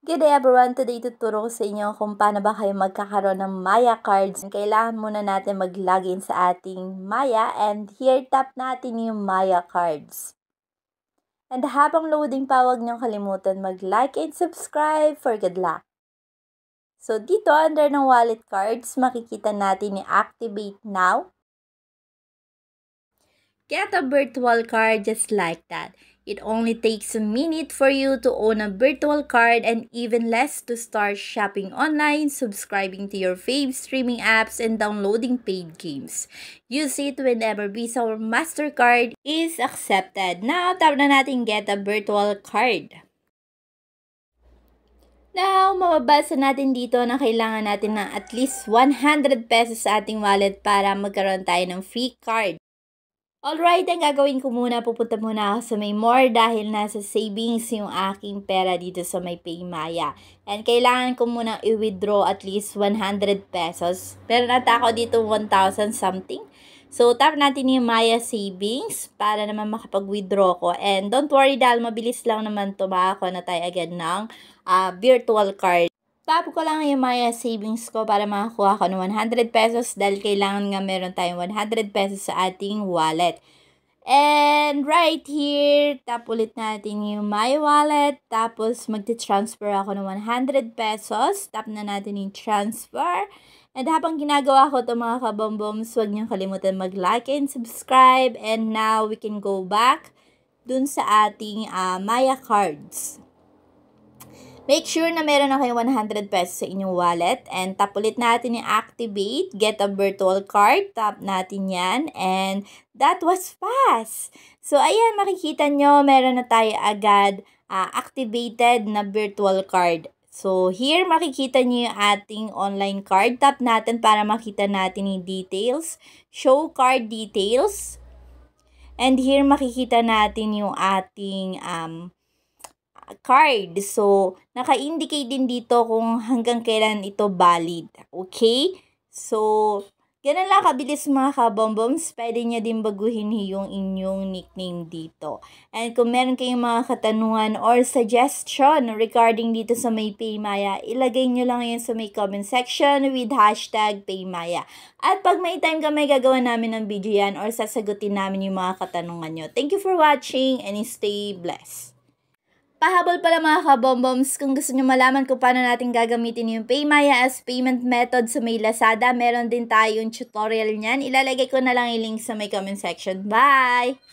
Good day everyone! Today tuturo ko sa inyo kung paano ba kayo magkakaroon ng Maya cards. Kailangan muna natin mag-login sa ating Maya and here tap natin yung Maya cards. And habang loading pa, huwag niyong kalimutan mag-like and subscribe for good luck. So dito under ng wallet cards, makikita natin yung activate now. Get a virtual card just like that. It only takes a minute for you to own a virtual card and even less to start shopping online, subscribing to your fave streaming apps, and downloading paid games. Use it whenever Visa or MasterCard is accepted. Now, tap na natin get a virtual card. Now, mababasa natin dito na kailangan natin ng at least 100 pesos sa ating wallet para magkaroon tayo ng free card. Alright, ang gagawin ko muna, pupunta muna ako sa may more dahil nasa savings yung aking pera dito sa may PayMaya. And kailangan ko muna i-withdraw at least 100 pesos. Pero nata ako dito 1,000 something. So, tap natin yung Maya Savings para naman makapag-withdraw ko. And don't worry dahil mabilis lang naman tumako na tayo agad ng virtual card. Tap ko lang yung Maya Savings ko para makakuha ko ng 100 pesos dahil kailangan nga meron tayong 100 pesos sa ating wallet. And right here, tap ulit natin yung My Wallet. Tapos magti-transfer ako ng 100 pesos. Tap na natin yung transfer. And habang ginagawa ko ito mga kabomboms, huwag niyong kalimutan mag-like and subscribe. And now we can go back dun sa ating Maya cards. Make sure na meron na kayong 100 pesos sa inyong wallet. And tap ulit natin yung activate, get a virtual card. Tap natin yan. And that was fast. So, ayan, makikita nyo, meron na tayo agad activated na virtual card. So, here makikita nyo yung ating online card. Tap natin para makita natin yung details. Show card details. And here makikita natin yung ating card. So, naka-indicate din dito kung hanggang kailan ito valid. Okay? So, ganun lang kabilis mga kabomboms. Pwede niya din baguhin yung inyong nickname dito. And kung meron kayong mga katanungan or suggestion regarding dito sa may PayMaya, ilagay nyo lang yan sa may comment section with hashtag PayMaya. At pag may time kami, gagawa namin ng video yan or sasagutin namin yung mga katanungan nyo. Thank you for watching and stay blessed. Pahabol pala mga kabomboms, kung gusto nyo malaman kung paano natin gagamitin yung PayMaya as payment method sa may Lazada, meron din tayong tutorial niyan. Ilalagay ko na lang yung link sa may comment section. Bye!